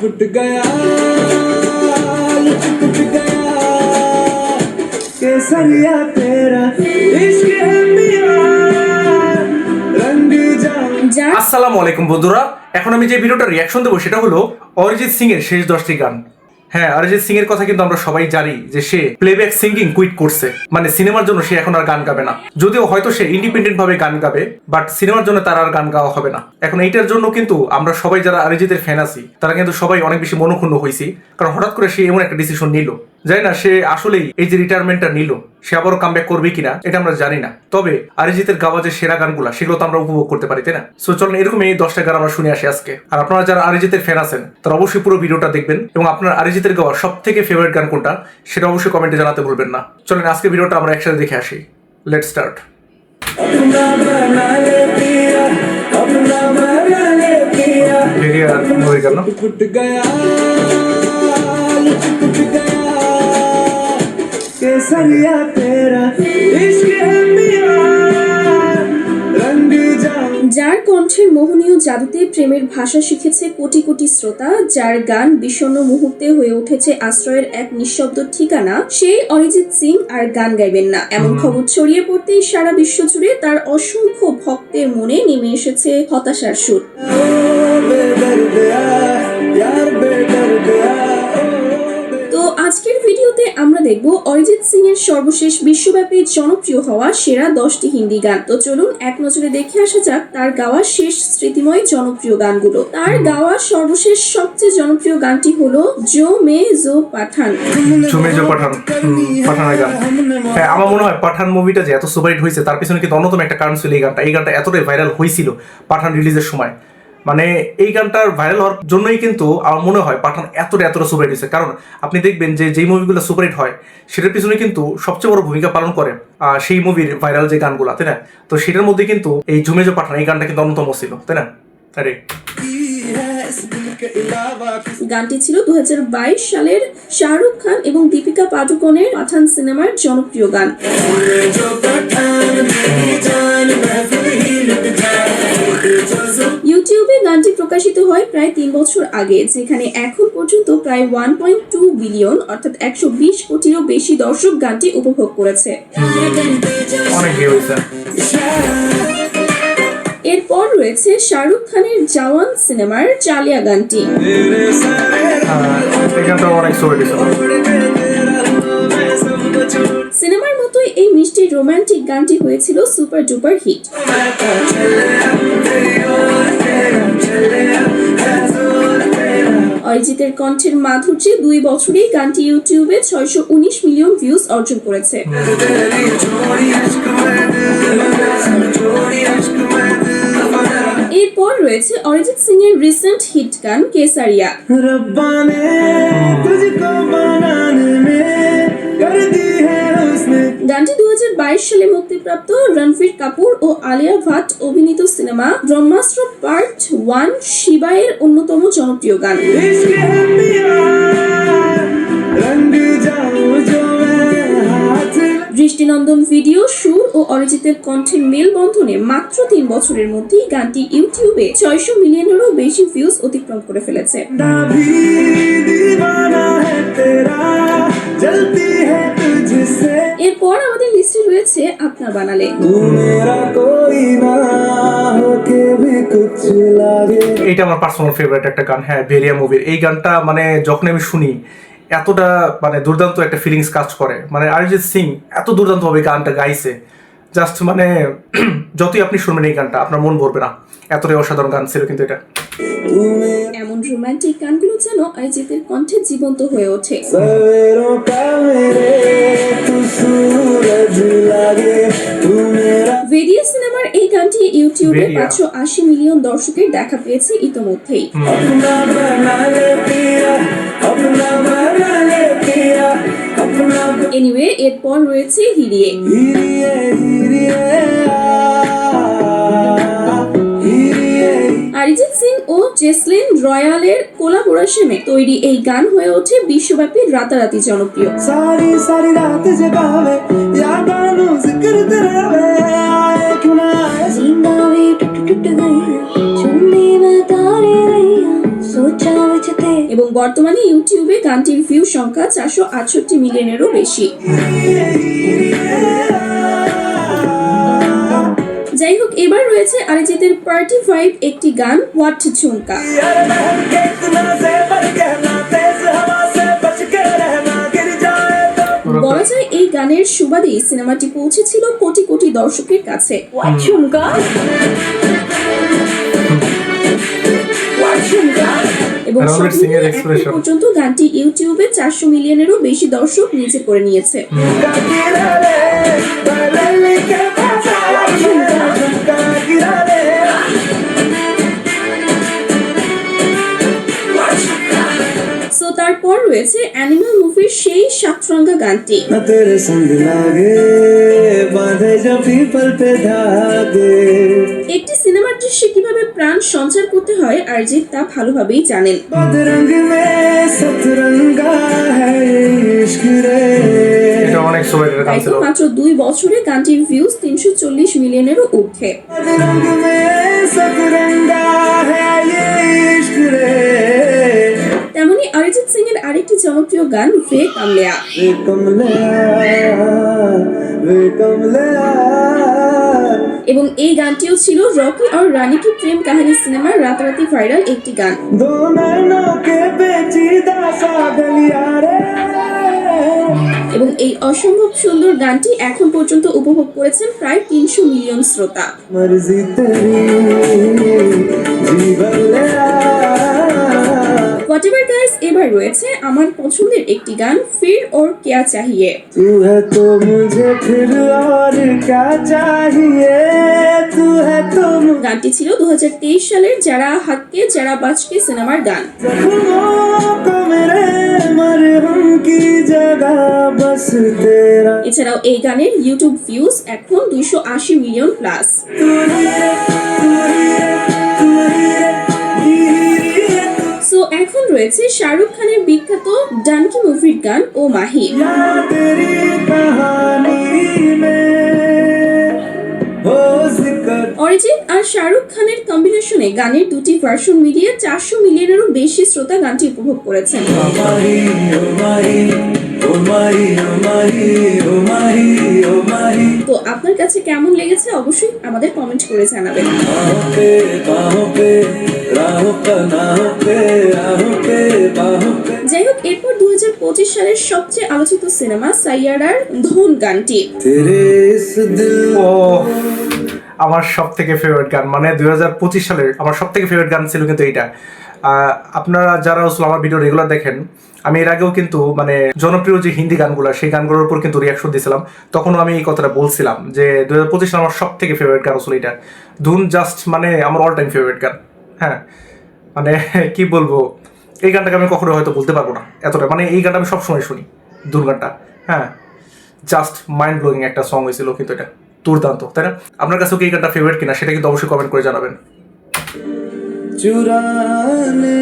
टूट गया टूट गया केसरिया तेरा इश्क है पिया रंग जा। আসসালামু আলাইকুম বন্ধুরা, এখন আমি যে ভিডিওটা রিয়াকশন দেবো সেটা হলো অরিজিৎ সিং এর শেষ 10টি গান। হ্যাঁ, অরিজিৎ সিং এর কথা কিন্তু আমরা সবাই জানি যে সে প্লেব্যাক সিঙ্গিং কুইট করছে, মানে সিনেমার জন্য সে এখন আর গান গাবে না। যদিও হয়তো সে ইন্ডিপেন্ডেন্ট ভাবে গান গাবে, বাট সিনেমার জন্য তার আর গান গাওয়া হবে না। এখন এইটার জন্য কিন্তু আমরা সবাই যারা অরিজিতের ফ্যান আছি তারা কিন্তু সবাই অনেক বেশি মনোক্ষুণ্ণ হয়েছি, কারণ হঠাৎ করে সে এমন একটা ডিসিশন নিল। জানি না সে আসলেই এই যে রিটায়ারমেন্টটা নিল সে আবারও কামব্যাক করবে কিনা, এটা আমরা জানি না। তবে অরিজিতের গাওয়া যে সেরা গানগুলো সেগুলো তো আমরা উপভোগ করতে পারি, তাই না? সো চলুন এরকম এই 10টা গান আমরা শুনে আসি আজকে। আর আপনারা যারা অরিজিতের ফ্যান আছেন তারা অবশ্যই পুরো ভিডিওটা দেখবেন, এবং আপনার অরিজিতের গাওয়া সব থেকে ফেভারিট গান কোনটা সেটা অবশ্যই কমেন্টে জানাতে ভুলবেন না। চলেন আজকে ভিডিওটা আমরা একসাথে দেখে আসি। Let's start. टूट गया टूट गया केसरिया तेरा इश्क है पिया रंग जा। যার কণ্ঠের মোহনীয় জাদুতে প্রেমের ভাষা শিখেছে কোটি কোটি শ্রোতা, যার গান বিষণ্ণ মুহূর্তে হয়ে উঠেছে আশ্রয়ের এক নিঃশব্দ ঠিকানা, সেই অরিজিৎ সিং আর গান গাইবেন না এমন খবর ছড়িয়ে পড়তেই সারা বিশ্ব জুড়ে তার অসংখ্য ভক্তের মনে নেমে এসেছে হতাশার সুর। তো আজকের ভিডিওতে আমরা দেখব অরিজিৎ সিং এর সর্বশেষ বিশ্বব্যাপী জনপ্রিয় হওয়া সেরা 10টি হিন্দি গান। তো চলুন এক নজরে দেখে আসা যাক তার গাওয়া শেষ স্মৃতিময় জনপ্রিয় গানগুলো। তার গাওয়া সর্বশেষ সবচেয়ে জনপ্রিয় গানটি হলো জো মে জো পাঠান। পাঠানের গান। হ্যাঁ, আমার মনে হয় পাঠান মুভিটা যে এত সুপারহিট হয়েছে তার পিছনে কিন্তু অন্যতম একটা কারণ ছিল এই গানটা। এই গানটা এতটাই ভাইরাল হয়েছিল পাঠান রিলিজের সময়, মানে এই গানটার ভাইরাল হওয়ার জন্যই কিন্তু আমার মনে হয় পাঠান এতটা সুপারহিট হয়েছে। কারণ আপনি দেখবেন যে যেই মুভিগুলো সুপারহিট হয় সেটার পিছনে কিন্তু সবচেয়ে বড় ভূমিকা পালন করে সেই মুভির ভাইরাল যে গানগুলো, তাই না? তো সেটার মধ্যে কিন্তু এই ঝুমে জো পাঠান এই গানটা কিন্তু অন্যতম ছিল, তাই না? আরে গানটি ছিল 2022 সালের শাহরুখ খান এবং দীপিকা পাডুকোনের পাঠান সিনেমার জনপ্রিয় গান। ইউটিউবে গানটি প্রকাশিত হয় প্রায় 3 বছর আগে, যেখানে এখন পর্যন্ত প্রায় 1.2 বিলিয়ন অর্থাৎ 120 কোটিরও বেশি দর্শক গানটি উপভোগ করেছে। এরপর রয়েছে শাহরুখ খানের জওয়ান সিনেমার চালিয়া গানটি। সিনেমার মতোই এই মিষ্টি রোমান্টিক গানটি হয়েছিল সুপার ডুপার হিট। অরিজিতের কণ্ঠের মাধুর্যে 2 বছরেই গানটি ইউটিউবে 619 মিলিয়ন ভিউজ অর্জন করেছে। এরপর রয়েছে অরিজিৎ সিং এর রিসেন্ট হিট গান কেসারিয়া। গানটি 2022 সালে মুক্তিপ্রাপ্ত রণবীর কাপুর ও আলিয়া ভাট অভিনীত সিনেমা ব্রহ্মাস্ত্র পার্ট 1 শিবা এর অন্যতম জনপ্রিয় গান। দৃষ্টিনন্দন ভিডিও, সুর ও অরিজিতের কণ্ঠের মেলবন্ধনে মাত্র 3 বছরের মধ্যেই গানটি ইউটিউবে 600 মিলিয়নেরও বেশি ভিউজ অতিক্রম করে ফেলেছে। এরপর আমাদের লিস্টে রয়েছে আপনার বানালে। এইটা আমার পার্সোনাল ফেভারিট একটা গান। হ্যাঁ, ভেরিয়া মুভির এই গানটা মানে যখন আমি শুনি এতটা মানে দুর্দান্ত একটা ফিলিংস কাজ করে। মানে অরিজিৎ সিং এত দুর্দান্তভাবে গানটা গাইছে, জাস্ট মানে যতই আপনি শুনবেন এই গানটা আপনার মন ভরবে না, এতটাই অসাধারণ গান ছিল কিন্তু এটা। এমন রোমান্টিক গানগুলো যেন অরিজিতের কণ্ঠে জীবন্ত হয়ে ওঠে। ভেরিয়া সিনেমার এই গানটি ইউটিউবে 580 মিলিয়ন দর্শকের দেখা পেয়েছে ইতোমধ্যেই। এনিওয়ে, এরপর রয়েছে হিরিয়ে। অরিজিৎ সিং ও জেসলিন রয়ালের কোলাবোরেশনে তৈরি এই গান হয়ে ওঠে বিশ্বব্যাপী রাতারাতি জনপ্রিয়। এবং বর্তমানে ইউটিউবে গানটির ভিউ সংখ্যা 468 মিলিয়নেরও বেশি। যাই হোক, এবার রয়েছে অরিজিতের পার্টি ভাইব একটি গান হোয়াট ঝুমকা। यार महल के इतना ज़ेवर कहना तेज हवा से बच के रहना गिर जाए तो বলা যায় এই গানের সুবাদেই সিনেমাটি পৌঁছেছিল কোটি কোটি দর্শকের কাছে। এবং সব রণবীর সিং এর মিলিয়ে এখন expression। পর্যন্ত গানটি ইউটিউবে 400 মিলিয়নেরও বেশি দর্শক নিজে করে নিয়েছে। झुमका गिरा ले बल्ले के बाजार में झुमका गिरा ले সো তারপর রয়েছে অ্যানিমাল মুভির সেই সাতরঙ্গা গানটি। न तेरे संग लागे बांधे जो पीपल पे धागे একটি সিনেমার দৃশ্যে কিভাবে প্রাণ সঞ্চার করতে হয় অরিজিৎ তা ভালোভাবেই জানেন। बदरंग में सतरंगा है इश्क रे এটা অনেক সুপারহিট গান তাই ছিল। তো মাত্র 2 বছরে গানটির ভিউজ 340 মিলিয়নেরও ঊর্ধ্বে। बदरंग में सतरंगा है ये इश्क रे তেমনি অরিজিৎ সিং এর আরেকটি জনপ্রিয় গান वे कमलिया। वे कमलिया এবং এই গানটিও ছিল রকি আর রানী কি প্রেম কাহিনী সিনেমার রাতারাতি ভাইরাল একটি গান। दो नैनों के पेचीदा सा गलिया रे এবং এই অসম্ভব সুন্দর গানটি এখন পর্যন্ত উপভোগ করেছেন প্রায় 300 মিলিয়ন শ্রোতা। मर्जी तेरी जीवन ले आ হোয়াটএভার গাইস, এবার রয়েছে আমার পছন্দের একটি গান ফির ওর क्या चाहिए। तू है तो मुझे फिर और क्या चाहिए तू है तो গানটি ছিল 2023 সালের যারা হাক্কে যারা বাজকে সিনেমার গান। जख्मों को मेरे मरहम की जगह बस तेरा এছাড়াও এই গানের ইউটিউব ভিউজ এখন 280 মিলিয়ন প্লাস। तू ही है तू ही है तू ही है সো এখন রয়েছে শাহরুখ খানের বিখ্যাত ডানকি মুভির গান ও মাহি। यार तेरी कहानी में हो जिक्र অরিজিৎ আর শাহরুখ খানের কম্বিনেশনে গানের দুটি ভার্সন মিলিয়ে 400 মিলিয়নেরও বেশি শ্রোতা গানটি উপভোগ করেছেন। ओ माही ओ माही ओ माही ओ माही ओ माही ओ माही তো আপনার কাছে কেমন লেগেছে অবশ্যই আমাদের কমেন্ট করে জানাবেন। बाहों पे राहों का नाहों पे राहों पे बाहों पे যাই হোক, এরপর 2025 সালের সবচেয়ে আলোচিত সিনেমা সাইয়ারার ধন গানটি। तेरे इस दिल ও আমার সব থেকে ফেভারিট গান, মানে 2025 সালের আমার সব থেকে ফেভারিট গান ছিল কিন্তু এইটা। আপনারা যারা আসলে আমার ভিডিও রেগুলার দেখেন, আমি এর আগেও কিন্তু মানে জনপ্রিয় যে হিন্দি গানগুলো সেই গানগুলোর উপর কিন্তু রিয়াকশন দিয়েছিলাম। তখনও আমি এই কথাটা বলছিলাম যে 2025 সালে আমার সব থেকে ফেভারিট গান আসলে এটা ধুন। জাস্ট মানে আমার অল টাইম ফেভারিট গান। হ্যাঁ, মানে কি বলবো, এই গানটাকে আমি কখনো হয়তো বলতে পারবো না এতটা, মানে এই গানটা আমি সবসময় শুনি ধুন গানটা। হ্যাঁ, জাস্ট মাইন্ড ব্লোয়িং একটা সং হয়েছিল কিন্তু এটা দুর্দান্ত, তাই না? আপনার কাছেও কি এই গানটা ফেভারিট কিনা সেটা কিন্তু অবশ্যই কমেন্ট করে জানাবেন। चुराने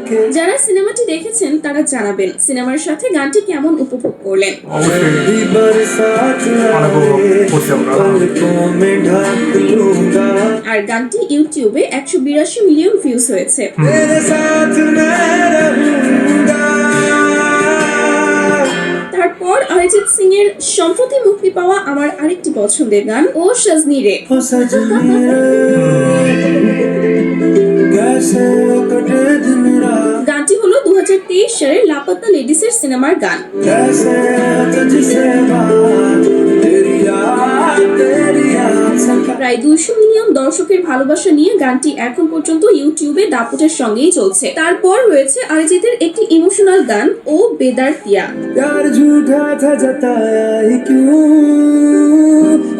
के যারা সিনেমাটি দেখেছেন তারা জানাবেন সিনেমার সাথে গানটি কেমন উপভোগ করলেন। অবশ্যই भी बरसात অনেক উপভোগ করছি আমরা। पलकों में ढक लूंगा আর গানটি ইউটিউবে 182 মিলিয়ন ভিউজ হয়েছে। तेरे साथ मैं रहूंगा তারপর অরিজিৎ সিং এর সম্প্রতি মুক্তি পাওয়া আমার আরেকটি পছন্দের গান ও সজনী রে। ओ सजनी रे कैसे कटे दिन रात গানটি হলো 2023 সালের লাপাত্তা লেডিসের সিনেমার গান। कैसे तुझसे बात तेरी याद सका প্রায় 200 মিলিয়ন দর্শকের ভালোবাসা নিয়ে গানটি এখন পর্যন্ত ইউটিউবে দাপটের সঙ্গেই চলছে। তারপর রয়েছে অরিজিতের একটি ইমোশনাল গান ও বেদারতিয়া। प्यार झूठा था जताया ही क्यों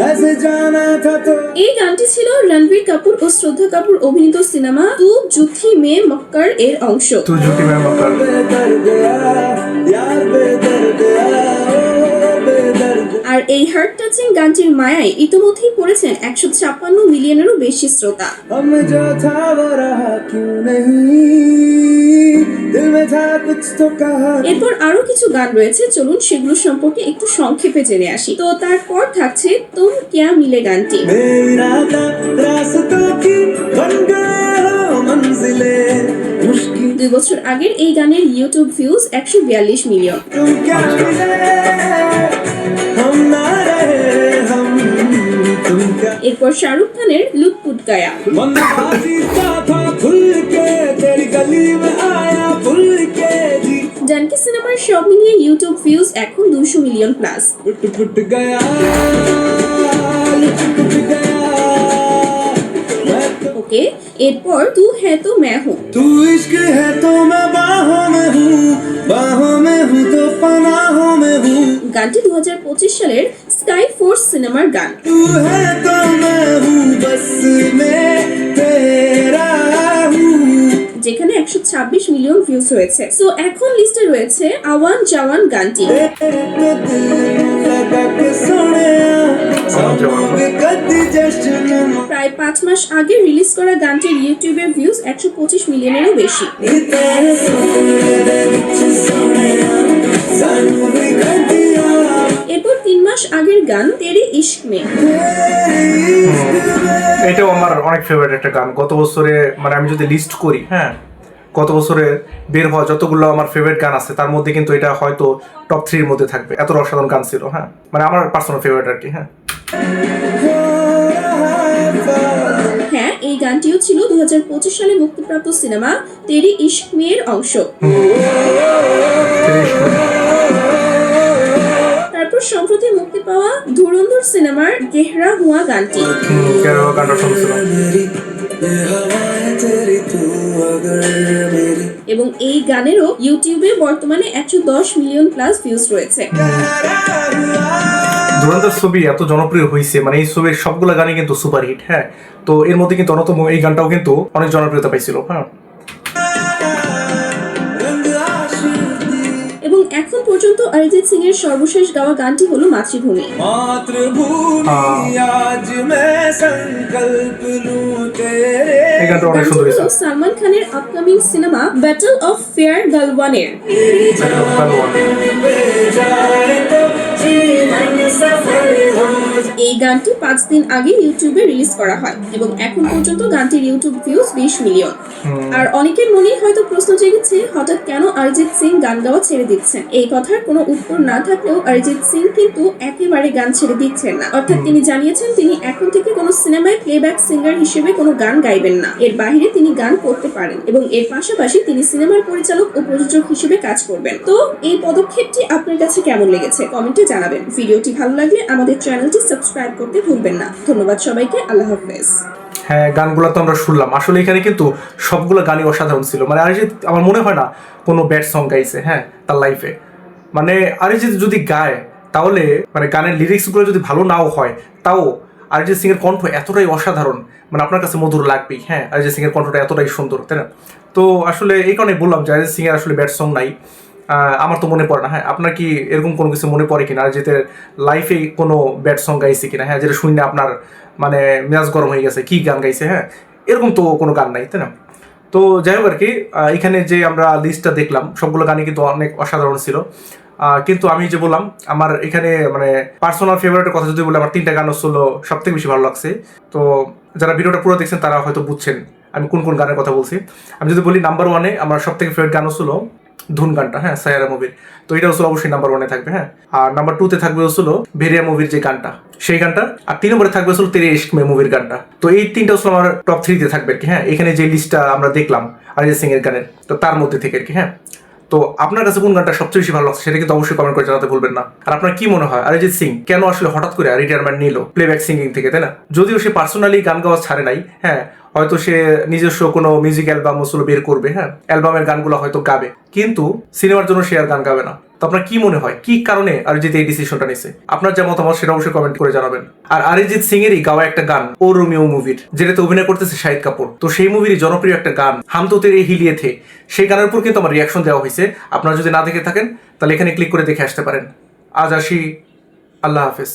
ऐसे जाना था तो এই গানটি ছিল রণবীর কাপুর ও শ্রদ্ধা কাপুর অভিনীত সিনেমা তু জুথি মে মক্কর এর অংশ। তুই ঝুঁকি মেয়ে মক্কার। बेदर्द यार बेदर्द ओ बेदर्द আর এই হার্ট টাচিং গানটির মায়ায় ইতিমধ্যেই পড়েছেন 156 মিলিয়নেরও বেশি শ্রোতা। हम जो था वो रहा क्यों नहीं दिल में था कुछ तो कहा এরপর আরো কিছু গান রয়েছে, চলুন সেগুলো সম্পর্কে একটু সংক্ষেপে জেনে আসি। তো তারপর থাকছে তুম কিয়া মিলে গানটি। बेइरादा रास्तों की बन गए हो मंजिलें मुश्किल 2 বছর আগের এই গানের ইউটিউব ভিউজ 142 মিলিয়ন। तुम क्या मिले हम ना रहे हम तुम क्या এরপর শাহরুখ খানের লুটপুট গায়া। बंदबाजी सा था खुल के तेरी गली में आया खुल के जी জানকি সিনেমার সব মিলিয়ে ইউটিউব ভিউজ এখন 200 মিলিয়ন প্লাস। फुट फुट गया लुट फुट गया मैं तो ওকে, এরপর তু হ্যাঁ তো मैं हूं। तू इश्क है तो मैं बाहों में हूँ तो पनाहों में हूँ গানটি 2025 সালের স্কাই ফোর্স সিনেমার গান। तू है तो मैं हूँ बस मैं तेरा हूँ যেখানে 126 মিলিয়ন ভিউজ হয়েছে। সো এখন লিস্টে রয়েছে আওয়ান জাওয়ান গানটি। तेरे तो दिल लगा के सोने सामोगे कदी जश्न প্রায় 5 মাস আগে রিলিজ করা গানটির ইউটিউবের ভিউজ 125 মিলিয়নেরও বেশি। तेरे सोने दे विच सोने सामोगे कदी এরপর 3 মাস আগের গান তেরে ইশক মে। এটাও আমার অনেক ফেভারিট একটা গান। গত বছরে মানে আমি যদি লিস্ট করি, হ্যাঁ, গত বছরে বের হওয়া যতগুলো আমার ফেভারিট গান আছে তার মধ্যে কিন্তু এটা হয়তো টপ 3 এর মধ্যে থাকবে। এত অসাধারণ গান ছিল, হ্যাঁ, মানে আমার পার্সোনাল ফেভারিট আর কি। হ্যাঁ, হ্যাঁ, এই গানটিও ছিল 2025 সালে মুক্তিপ্রাপ্ত সিনেমা তেরি ইশক মে এর অংশ। তারপর সম্প্রতি মুক্তি পাওয়া ধুরন্ধর সিনেমার গেহরা হুয়া গানটি। গানটা শুনছিলাম। तेरी तू अगर मेरी এবং এই গানেরও ইউটিউবে বর্তমানে 110 মিলিয়ন প্লাস ভিউজ রয়েছে। ধুরন্ধর ছবি এত জনপ্রিয় হয়েছে, মানে এই ছবির সবগুলো গানই কিন্তু সুপারহিট। হ্যাঁ, তো এর মধ্যে কিন্তু অন্যতম এই গানটাও কিন্তু অনেক জনপ্রিয়তা পাইছিল। হ্যাঁ, रंग आशिकी এবং এখন পর্যন্ত অরিজিৎ সিং এর সর্বশেষ গাওয়া গানটি হলো মাতৃভূমি। मातृभूमि आज मैं संकल्प लूं तेरे এই গানটা অনেক গানটি সুন্দর হলো হয়েছে। সালমান খানের আপকামিং সিনেমা ব্যাটল অফ ফেয়ার গালওয়ানের। पे जाए तो जीवन सफल हो এই গানটি 5 দিন আগে ইউটিউবে রিলিজ করা হয় এবং এখন পর্যন্ত গানটির ইউটিউব ভিউজ 20 মিলিয়ন। আর অনেকের মনেই হয়তো প্রশ্ন জেগেছে হঠাৎ কেন অরিজিৎ সিং গান গাওয়া ছেড়ে দিচ্ছেন। এই কথার কোনো উত্তর না থাকলেও অরিজিৎ সিং কিন্তু একেবারে গান ছেড়ে দিচ্ছেন না। অর্থাৎ তিনি জানিয়েছেন তিনি এখন থেকে কোনো সিনেমায় প্লেব্যাক সিঙ্গার হিসেবে কোনো গান গাইবেন না। এর বাইরে তিনি গান করতে পারেন এবং এর পাশাপাশি তিনি সিনেমার পরিচালক ও প্রযোজক হিসেবে কাজ করবেন। তো এই পদক্ষেপটি আপনার কাছে কেমন লেগেছে কমেন্টে জানাবেন। ভিডিওটি ভালো লাগলে আমাদের চ্যানেলটি সাবস্ক্রাইব করতে ভুলবেন না। ধন্যবাদ সবাইকে, আল্লাহ হাফেজ। হ্যাঁ, গানগুলো তো আমরা শুনলাম। আসলে এখানে কিন্তু সবগুলো গানই অসাধারণ ছিল। মানে অরিজিৎ আমার মনে হয় না কোনো ব্যাড সং গাইছে, হ্যাঁ, তার লাইফে। মানে অরিজিৎ যদি গায় তাহলে মানে গানের লিরিক্সগুলো যদি ভালো নাও হয় তাও অরিজিৎ সিং এর কণ্ঠ এতটাই অসাধারণ, মানে আপনার কাছে মধুর লাগবেই। হ্যাঁ, অরিজিৎ সিং এর কণ্ঠটা এতটাই সুন্দর, তাই না? তো আসলে এই কারণে বললাম যে অরিজিৎ সিং এর আসলে ব্যাড সং নাই। আমার তো মনে পড়ে না। হ্যাঁ, আপনার কি এরকম কোনো কিছু মনে পড়ে কিনা অরিজিতের লাইফে কোনো ব্যাড সং গাইছে কিনা? হ্যাঁ, যেটা শুনে আপনার মানে মেজাজ গরম হয়ে গেছে, কি গান গাইছে? হ্যাঁ, এরকম তো কোনো গান নাই, তাই না? তো যাই হোক আর কি, এখানে যে আমরা লিস্টটা দেখলাম সবগুলো গানই কিন্তু অনেক অসাধারণ ছিল। কিন্তু আমি যে বললাম আমার এখানে মানে পার্সোনাল ফেভারিটের কথা যদি বলি, আমার 3টা গান ছিল সব থেকে বেশি ভালো লাগছে। তো যারা ভিডিওটা পুরো দেখছেন তারা হয়তো বুঝছেন আমি কোন কোন গানের কথা বলছি। আমি যদি বলি নাম্বার 1-এ আমার সব থেকে ফেভারিট গান ছিল ধুন গানটা, হ্যাঁ, সায়ারা মুভির। তো এটা হচ্ছে অবশ্যই নাম্বার 1-এ থাকবে। হ্যাঁ, আর নাম্বার 2-তে থাকবে হচ্ছিল ভেরিয়া মুভির যে গানটা, সেই গানটা। আর 3 নম্বরে থাকবে হচ্ছিল তেরে ইশক মে মুভির গানটা। তো এই 3টা হচ্ছে আমার টপ 3-তে থাকবে আর কি। হ্যাঁ, এখানে যে লিস্টটা আমরা দেখলাম অরিজিৎ সিং এর গানের, তো তার মধ্যে থেকে আর কি। হ্যাঁ, তো আপনার কাছে কোন গানটা সবচেয়ে বেশি ভালো লাগছে সেটা কিন্তু অবশ্যই কমেন্ট করে জানাতে ভুলবেন না। আর আপনার কি মনে হয় অরিজিৎ সিং কেন আসলে হঠাৎ করে রিটায়ারমেন্ট নিল প্লেব্যাক সিঙ্গিং থেকে, তাই না? যদিও সে পার্সোনালি গান গাওয়া ছাড়ে নাই, হ্যাঁ, হয়তো সে নিজস্ব কোনো মিউজিক অ্যালবাম আসলে বের করবে, হ্যাঁ, অ্যালবামের গানগুলো হয়তো গাবে, কিন্তু সিনেমার জন্য সে আর গান গাবে না। তো আপনার কি মনে হয় কি কারণে অরিজিৎ এই ডিসিশনটা নিছে? আপনার যা মতামত সেটা অবশ্যই কমেন্ট করে জানাবেন। আর অরিজিৎ সিং এরই গাওয়া একটা গান ও রোমিও মুভির, যেটাতে অভিনয় করতেছে শাহিদ কাপুর, তো সেই মুভির জনপ্রিয় একটা গান হাম তো তেরে হিলিয়ে থে, সেই গানের উপর কিন্তু আমার রিয়াকশন দেওয়া হয়েছে। আপনারা যদি না দেখে থাকেন তাহলে এখানে ক্লিক করে দেখে আসতে পারেন। আজ আসি, আল্লাহ হাফেজ।